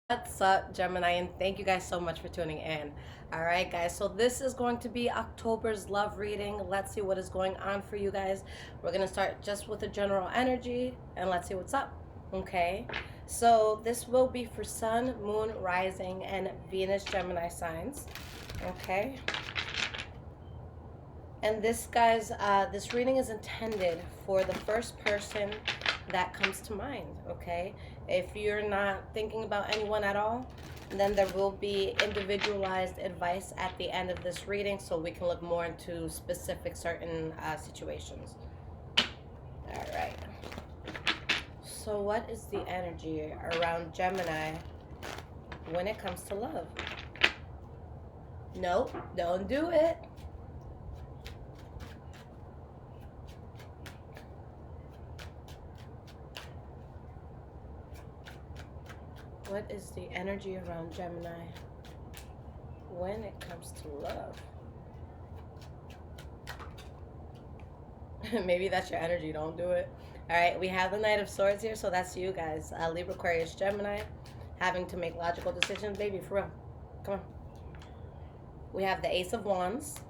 What's up, Gemini? And thank you guys so much for tuning in. All right, guys. So this is going to be October's love reading. Let's see what is going on for you guys. We're gonna start just with the general energy, and let's see what's up. Okay. So this will be for Sun, Moon, Rising, and Venus Gemini signs. Okay. And this, guys, this reading is intended for the first person that comes to mind, okay? If you're not thinking about anyone at all, then there will be individualized advice at the end of this reading so we can look more into specific certain situations. All right. So what is the energy around Gemini when it comes to love? Nope, don't do it. What is the energy around Gemini when it comes to love? Maybe that's your energy. Don't do it. All right, we have the Knight of Swords here, so that's you guys. Libra, Aquarius, Gemini, having to make logical decisions. Baby, for real. Come on. We have the Ace of Wands.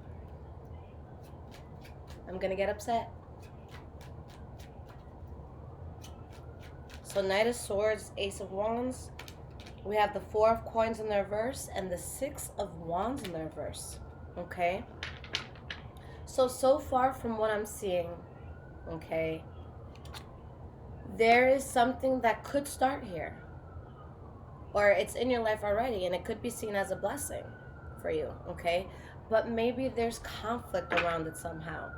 I'm going to get upset. So Knight of Swords, Ace of Wands. We have the Four of Coins in the reverse and the Six of Wands in the reverse. Okay. So far from what I'm seeing, okay, there is something that could start here. Or it's in your life already, and it could be seen as a blessing for you, okay? But maybe there's conflict around it somehow.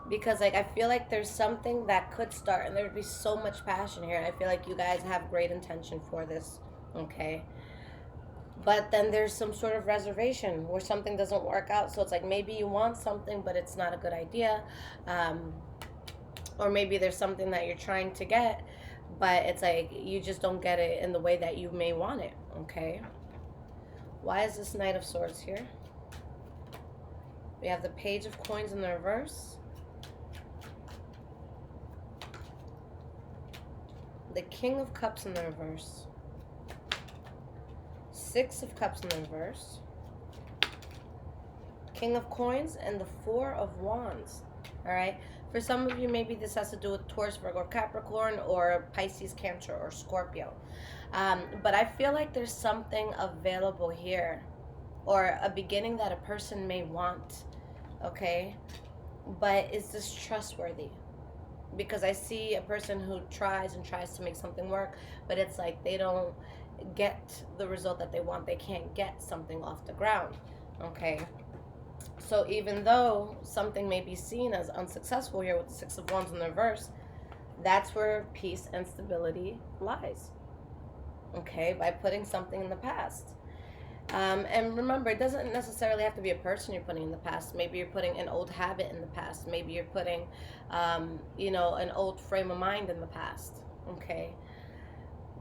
Because, like, I feel like there's something that could start, and there would be so much passion here. I feel like you guys have great intention for this, okay? But then there's some sort of reservation where something doesn't work out. So it's like maybe you want something, but it's not a good idea. Or maybe there's something that you're trying to get, but it's like you just don't get it in the way that you may want it, okay? Why is this Knight of Swords here? We have the Page of Coins in the reverse. The King of Cups in the reverse. Six of Cups in the reverse. King of Coins and the Four of Wands. All right. For some of you, maybe this has to do with Taurus, Virgo, Capricorn, or Pisces, Cancer, or Scorpio. But I feel like there's something available here, or a beginning that a person may want. Okay. But is this trustworthy? Because I see a person who tries to make something work, but it's like they don't get the result that they want. They can't get something off the ground, okay? So even though something may be seen as unsuccessful here with the Six of Wands in the reverse, that's where peace and stability lies, okay? By putting something in the past. And remember, it doesn't necessarily have to be a person you're putting in the past. Maybe you're putting an old habit in the past. Maybe you're putting, an old frame of mind in the past. Okay.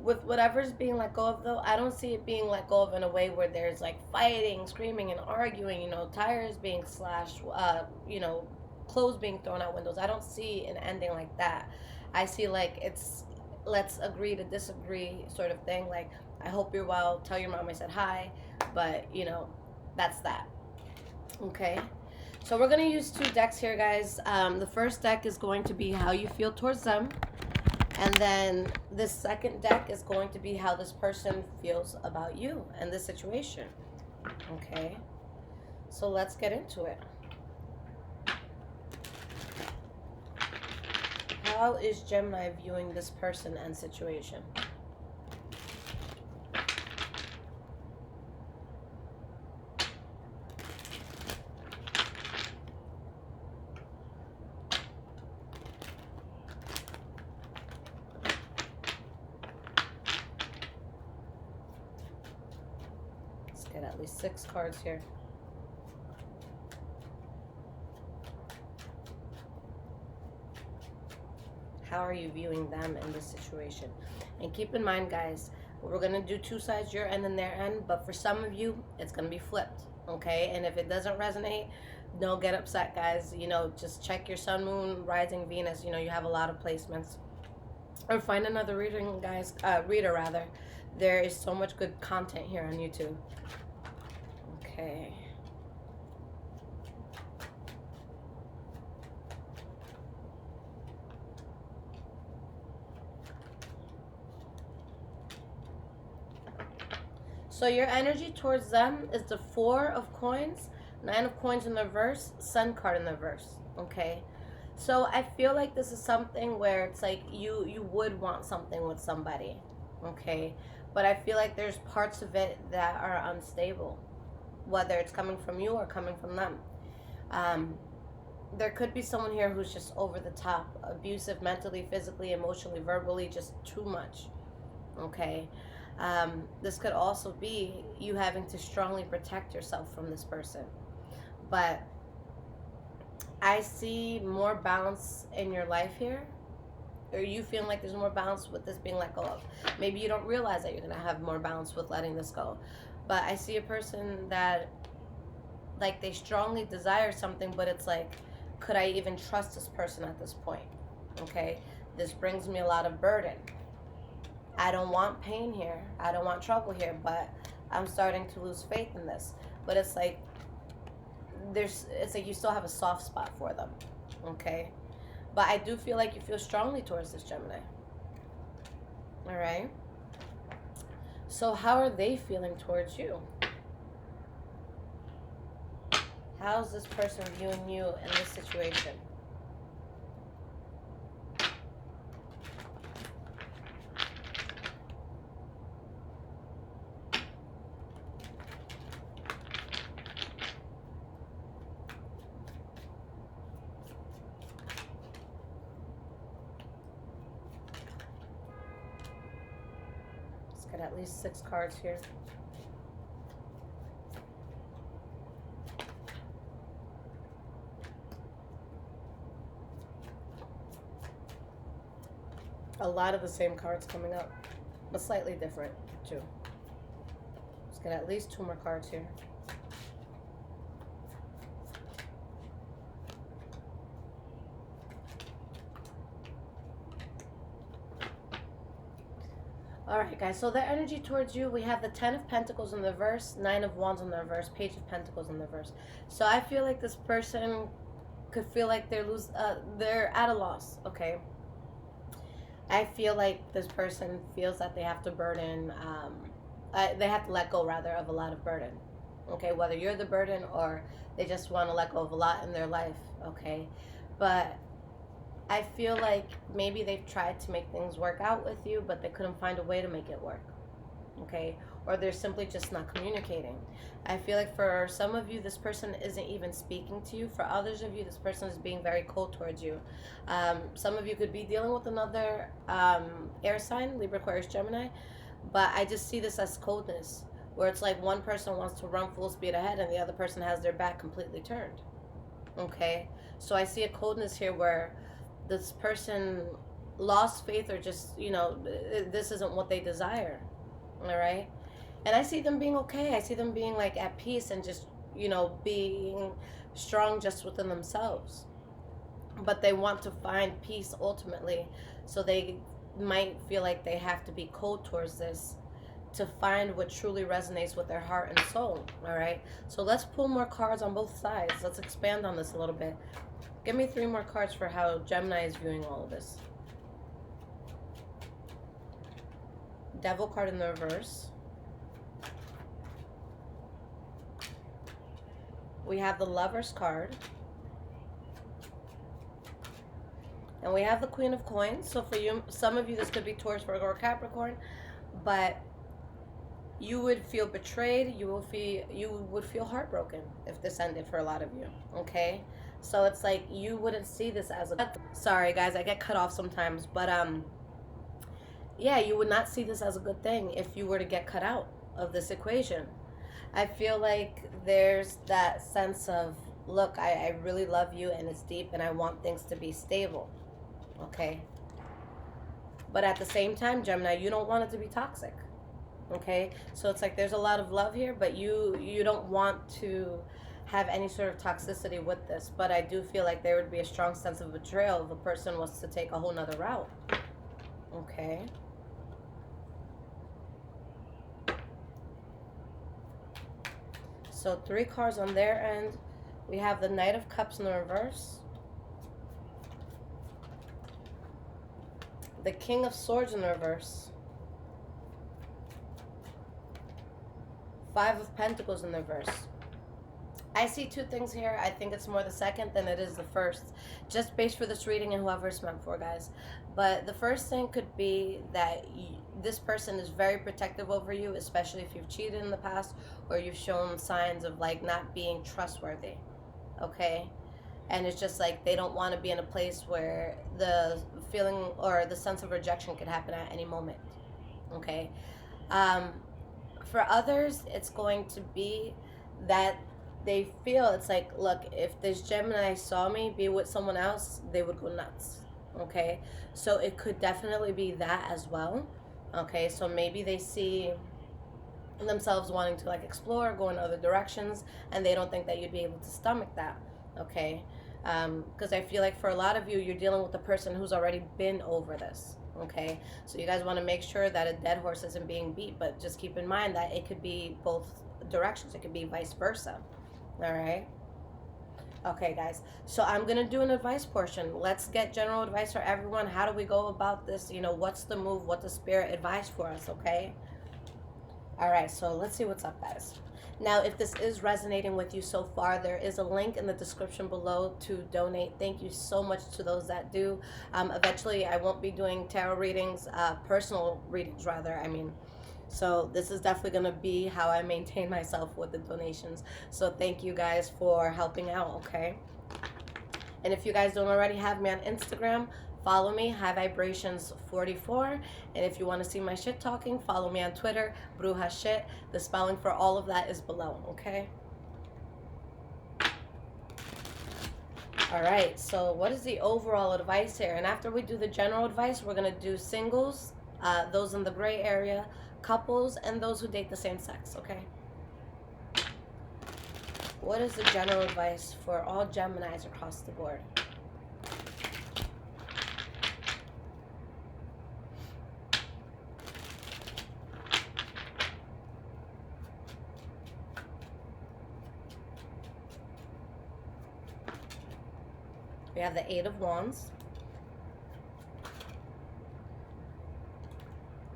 With whatever's being let go of, though, I don't see it being let go of in a way where there's like fighting, screaming, and arguing. Tires being slashed. Clothes being thrown out windows. I don't see an ending like that. I see like it's let's agree to disagree sort of thing. Like, I hope you're well. Tell your mom I said hi. But, that's that. Okay. So we're going to use two decks here, guys. The first deck is going to be how you feel towards them. And then the second deck is going to be how this person feels about you and the situation. Okay. So let's get into it. How is Gemini viewing this person and situation? Get at least 6 cards here. How are you viewing them in this situation? And keep in mind, guys, we're going to do two sides, your end and their end, but for some of you, it's going to be flipped, okay? And if it doesn't resonate, don't get upset, guys. Just check your Sun, Moon, Rising, Venus. You have a lot of placements. Or find another reader, guys, There is so much good content here on YouTube. Okay. So your energy towards them is the 4 of coins, 9 of coins in the reverse, Sun card in the reverse. Okay. So I feel like this is something where it's like you would want something with somebody. Okay. But I feel like there's parts of it that are unstable, whether it's coming from you or coming from them. There could be someone here who's just over the top, abusive mentally, physically, emotionally, verbally, just too much. Okay. This could also be you having to strongly protect yourself from this person. But I see more balance in your life here. Or you feeling like there's more balance with this being let go of. Maybe you don't realize that you're going to have more balance with letting this go. But I see a person that, like, they strongly desire something, but it's like, could I even trust this person at this point? Okay? This brings me a lot of burden. I don't want pain here. I don't want trouble here, but I'm starting to lose faith in this. But it's like it's like you still have a soft spot for them. Okay? But I do feel like you feel strongly towards this Gemini. All right? So how are they feeling towards you? How's this person viewing you in this situation? Got at least 6 cards here. A lot of the same cards coming up, but slightly different too. Let's get at least 2 more cards here. Alright guys, so the energy towards you, we have the 10 of Pentacles in the reverse, 9 of Wands in the reverse, Page of Pentacles in the reverse. So I feel like this person could feel like they're at a loss, okay? I feel like this person feels that they have to they have to let go rather of a lot of burden. Okay, whether you're the burden or they just want to let go of a lot in their life, okay? But I feel like maybe they've tried to make things work out with you, but they couldn't find a way to make it work, okay? Or they're simply just not communicating. I feel like for some of you, this person isn't even speaking to you. For others of you, this person is being very cold towards you. Some of you could be dealing with another air sign, Libra, Aquarius, Gemini, but I just see this as coldness, where it's like one person wants to run full speed ahead and the other person has their back completely turned, okay? So I see a coldness here where this person lost faith or just, this isn't what they desire, all right? And I see them being okay. I see them being like at peace and just, being strong just within themselves. But they want to find peace ultimately. So they might feel like they have to be cold towards this to find what truly resonates with their heart and soul, all right? So let's pull more cards on both sides. Let's expand on this a little bit. Give me 3 more cards for how Gemini is viewing all of this. Devil card in the reverse. We have the Lovers card. And we have the Queen of Coins. So for you, some of you, this could be Taurus, Virgo, or Capricorn. But you would feel betrayed. You would feel heartbroken if this ended for a lot of you. Okay? So it's like you wouldn't see this as a... Sorry, guys. I get cut off sometimes. But, yeah, you would not see this as a good thing if you were to get cut out of this equation. I feel like there's that sense of, look, I really love you and it's deep and I want things to be stable, okay? But at the same time, Gemini, you don't want it to be toxic, okay? So it's like there's a lot of love here, but you don't want to have any sort of toxicity with this. But I do feel like there would be a strong sense of betrayal if a person was to take a whole nother route, okay? So 3 cards on their end. We have the Knight of Cups in the reverse. The King of Swords in the reverse. 5 of Pentacles in the reverse. I see 2 things here. I think it's more the second than it is the first. Just based for this reading and whoever it's meant for, guys. But the first thing could be that this person is very protective over you, especially if you've cheated in the past or you've shown signs of like not being trustworthy. Okay? And it's just like they don't want to be in a place where the feeling or the sense of rejection could happen at any moment. Okay? For others, it's going to be that they feel it's like, look, if this Gemini saw me be with someone else, they would go nuts. Okay? So it could definitely be that as well. Okay? So maybe they see themselves wanting to like explore, go in other directions, and they don't think that you'd be able to stomach that. Okay? Because I feel like for a lot of you, you're dealing with a person who's already been over this. Okay, so you guys want to make sure that a dead horse isn't being beat, but just keep in mind that it could be both directions. It could be vice versa. All right. Okay, guys. So I'm going to do an advice portion. Let's get general advice for everyone. How do we go about this? You know, what's the move? What the spirit advised for us, okay? All right, so let's see what's up, guys. Now, if this is resonating with you so far, there is a link in the description below to donate. Thank you so much to those that do. Eventually, I won't be doing tarot readings, personal readings, rather. I mean, so this is definitely going to be how I maintain myself with the donations. So thank you guys for helping out, okay? And if you guys don't already have me on Instagram, follow me, High Vibrations 44. And if you want to see my shit talking, follow me on Twitter, Bruja Shit. The spelling for all of that is below, okay? All right, so what is the overall advice here? And after we do the general advice, we're going to do singles, those in the gray area, couples, and those who date the same sex, okay? What is the general advice for all Geminis across the board? We have the 8 of Wands,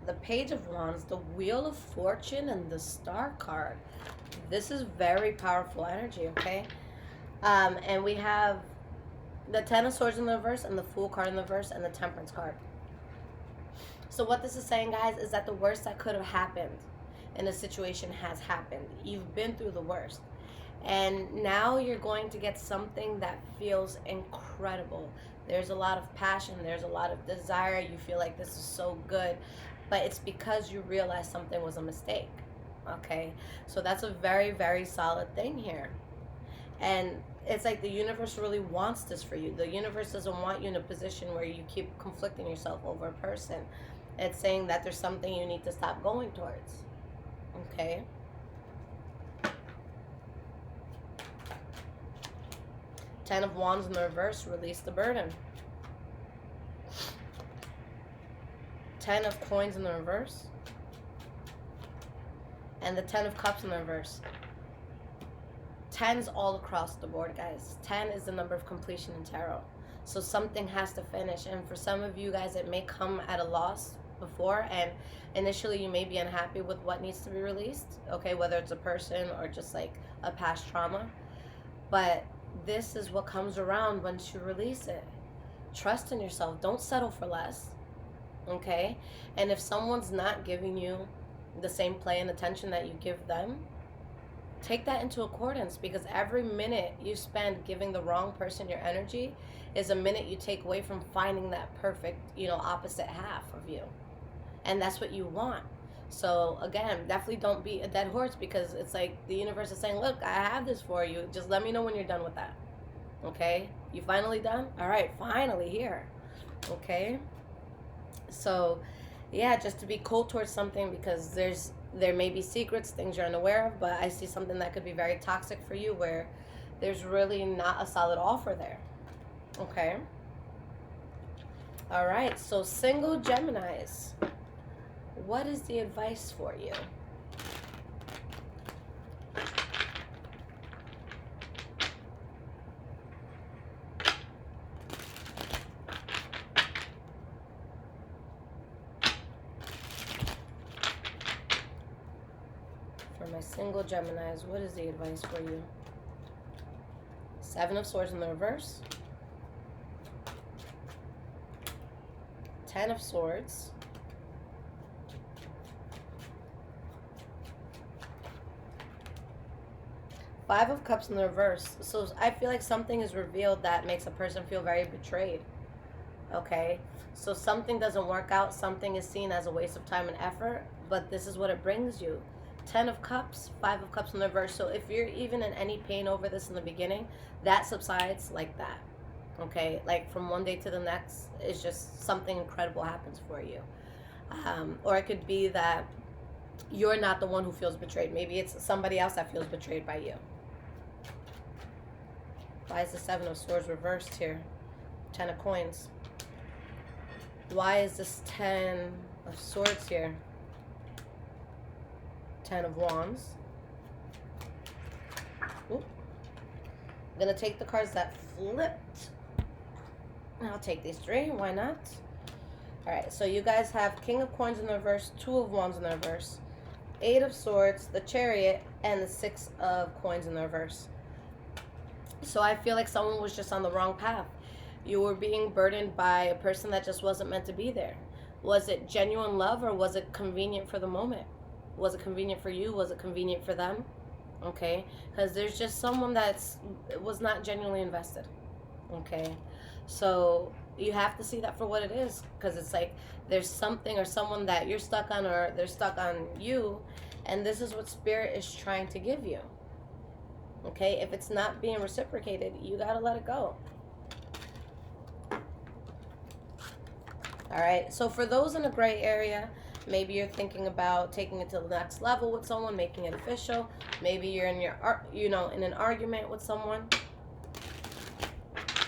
the Page of Wands, the Wheel of Fortune, and the Star card. This is very powerful energy, okay? And we have the 10 of Swords in the reverse and the Fool card in the reverse and the Temperance card. So what this is saying, guys, is that the worst that could have happened in a situation has happened. You've been through the worst. And now you're going to get something that feels incredible. There's a lot of passion. There's a lot of desire. You feel like this is so good. But it's because you realize something was a mistake. Okay? So that's a very, very solid thing here. And it's like the universe really wants this for you. The universe doesn't want you in a position where you keep conflicting yourself over a person. It's saying that there's something you need to stop going towards. Okay? Ten of Wands in the reverse, release the burden. 10 of Coins in the reverse. And the 10 of Cups in the reverse. 10's all across the board, guys. 10 is the number of completion in tarot. So something has to finish. And for some of you guys, it may come at a loss before. And initially, you may be unhappy with what needs to be released. Okay, whether it's a person or just like a past trauma. But this is what comes around once you release it. Trust in yourself. Don't settle for less. Okay? And if someone's not giving you the same play and attention that you give them, take that into accordance, because every minute you spend giving the wrong person your energy is a minute you take away from finding that perfect, opposite half of you. And that's what you want. So again, definitely don't be a dead horse, because it's like the universe is saying, look, I have this for you. Just let me know when you're done with that. Okay? You finally done? All right, finally here. Okay? So, yeah, just to be cold towards something, because there may be secrets, things you're unaware of, but I see something that could be very toxic for you where there's really not a solid offer there. Okay? All right, so single Geminis. What is the advice for you? For my single Geminis, what is the advice for you? Seven of Swords in the reverse. 10 of Swords. Five of Cups in the reverse. So I feel like something is revealed that makes a person feel very betrayed. Okay? So something doesn't work out. Something is seen as a waste of time and effort. But this is what it brings you. 10 of Cups, 5 of Cups in the reverse. So if you're even in any pain over this in the beginning, that subsides like that. Okay? Like from one day to the next, it's just something incredible happens for you. Or it could be that you're not the one who feels betrayed. Maybe it's somebody else that feels betrayed by you. Why is the 7 of Swords reversed here? 10 of Coins. Why is this 10 of Swords here? 10 of Wands. Oop. I'm going to take the cards that flipped. I'll take these 3. Why not? Alright, so you guys have King of Coins in the reverse, 2 of Wands in the reverse, 8 of Swords, the Chariot, and the 6 of Coins in the reverse. So I feel like someone was just on the wrong path. You were being burdened by a person that just wasn't meant to be there. Was it genuine love, or was it convenient for the moment? Was it convenient for you? Was it convenient for them? Okay? Because there's just someone that was not genuinely invested. Okay? So you have to see that for what it is. Because it's like there's something or someone that you're stuck on, or they're stuck on you. And this is what Spirit is trying to give you. Okay? If it's not being reciprocated, you got to let it go. Alright, so for those in a gray area, maybe you're thinking about taking it to the next level with someone, making it official. Maybe you're in in an argument with someone.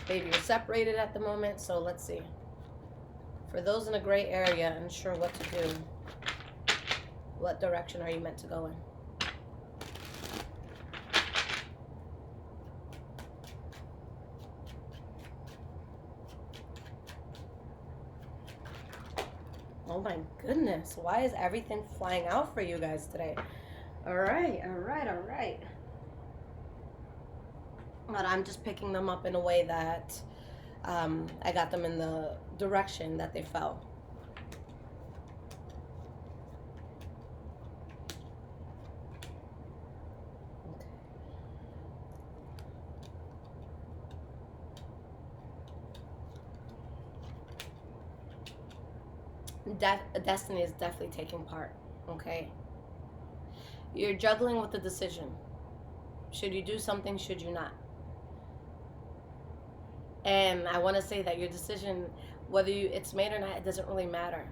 Maybe you're separated at the moment. So let's see. For those in a gray area, unsure what to do, what direction are you meant to go in? Oh my goodness, why is everything flying out for you guys today? All right. But I'm just picking them up in a way that I got them in the direction that they fell. Destiny is definitely taking part, okay? You're juggling with the decision. Should you do something, should you not? And I want to say that your decision, whether it's made or not, it doesn't really matter.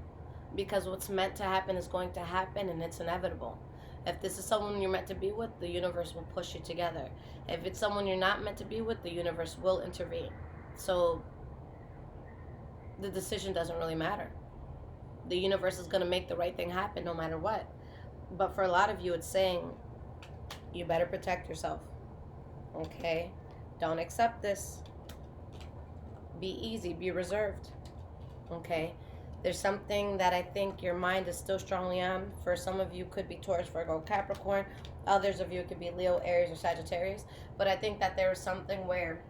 Because what's meant to happen is going to happen, and it's inevitable. If this is someone you're meant to be with, the universe will push you together. If it's someone you're not meant to be with, the universe will intervene. So the decision doesn't really matter. The universe is going to make the right thing happen no matter what. But for a lot of you, it's saying, you better protect yourself. Okay? Don't accept this. Be easy. Be reserved. Okay? There's something that I think your mind is still strongly on. For some of you, could be Taurus, Virgo, Capricorn. Others of you, it could be Leo, Aries, or Sagittarius. But I think that there is something where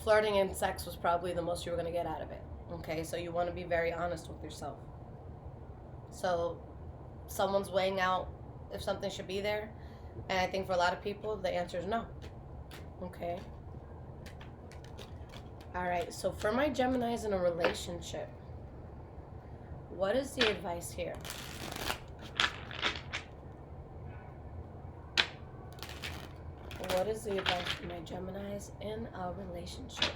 flirting and sex was probably the most you were going to get out of it. Okay, so you want to be very honest with yourself. So someone's weighing out if something should be there. And I think for a lot of people, the answer is no. Okay. Alright, so for my Geminis in a relationship, what is the advice here? What is the advice for my Geminis in a relationship?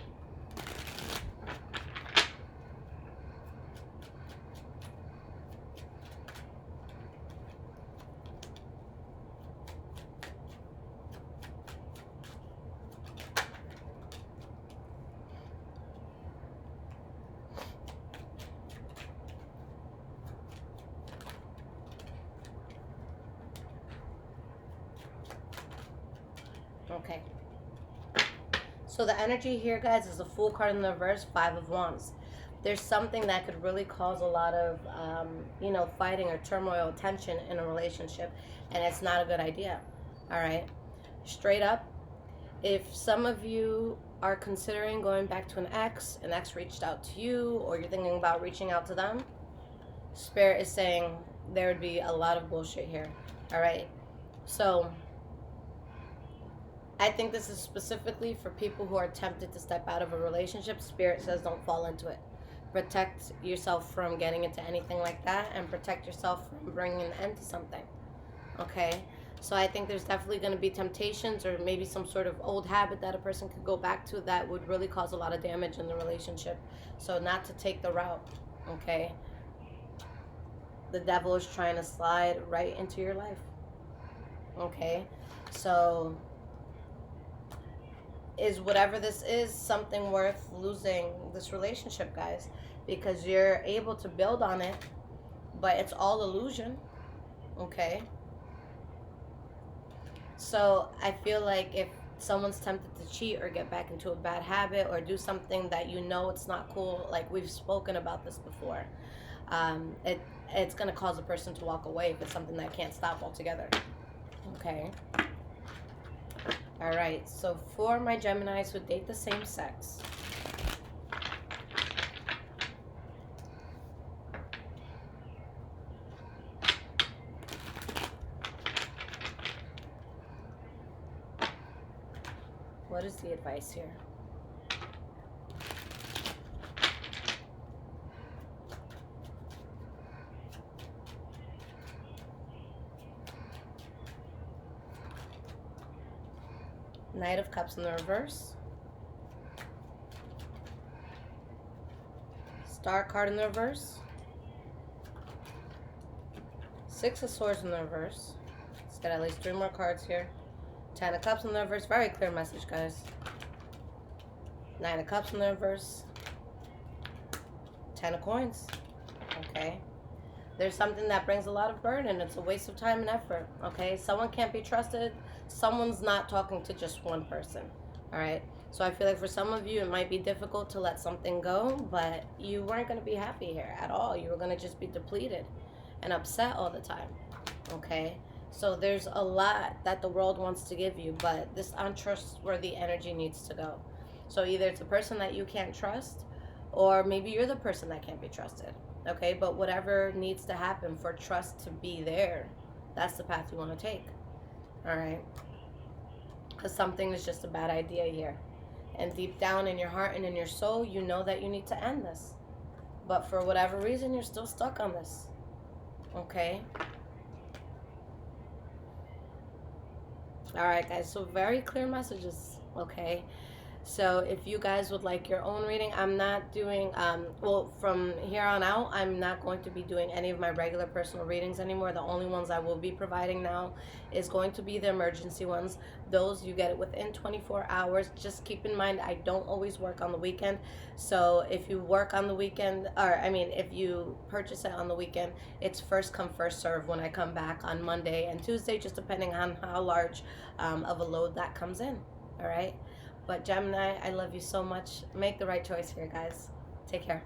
Okay. So the energy here, guys, is the Fool card in the reverse, 5 of Wands. there's something that could really cause a lot of, fighting or turmoil, tension in a relationship, and it's not a good idea. All right, straight up, if some of you are considering going back to an ex reached out to you, or you're thinking about reaching out to them, Spirit is saying there would be a lot of bullshit here. All right, so I think this is specifically for people who are tempted to step out of a relationship. Spirit says don't fall into it. Protect yourself from getting into anything like that, and protect yourself from bringing an end to something. Okay? So I think there's definitely going to be temptations, or maybe some sort of old habit that a person could go back to that would really cause a lot of damage in the relationship. So not to take the route. Okay? The devil is trying to slide right into your life. Okay? So is whatever this is something worth losing this relationship, guys? Because you're able to build on it, but it's all illusion. Okay? So I feel like if someone's tempted to cheat or get back into a bad habit or do something that you know it's not cool, like we've spoken about this before, it's going to cause a person to walk away if it's something that can't stop altogether. Okay? All right, so for my Geminis who date the same sex, what is the advice here? Knight of Cups in the reverse. Star card in the reverse. Six of Swords in the reverse. Let's get at least 3 more cards here. 10 of Cups in the reverse. Very clear message, guys. 9 of Cups in the reverse. 10 of Coins. Okay. There's something that brings a lot of burden. It's a waste of time and effort. Okay. Someone can't be trusted. Someone's not talking to just one person. All right. So I feel like for some of you, it might be difficult to let something go, but you weren't going to be happy here at all. You were going to just be depleted and upset all the time. Okay. So there's a lot that the world wants to give you, but this untrustworthy energy needs to go. So either it's a person that you can't trust, or maybe you're the person that can't be trusted. Okay, but whatever needs to happen for trust to be there, that's the path you want to take. All right? Because something is just a bad idea here. And deep down in your heart and in your soul, you know that you need to end this. But for whatever reason, you're still stuck on this. Okay? All right, guys. So very clear messages. Okay? So if you guys would like your own reading, I'm not doing, from here on out, I'm not going to be doing any of my regular personal readings anymore. The only ones I will be providing now is going to be the emergency ones. Those, you get it within 24 hours. Just keep in mind, I don't always work on the weekend. So if you work on the weekend, if you purchase it on the weekend, it's first come, first serve when I come back on Monday and Tuesday, just depending on how large of a load that comes in. All right? But Gemini, I love you so much. Make the right choice here, guys. Take care.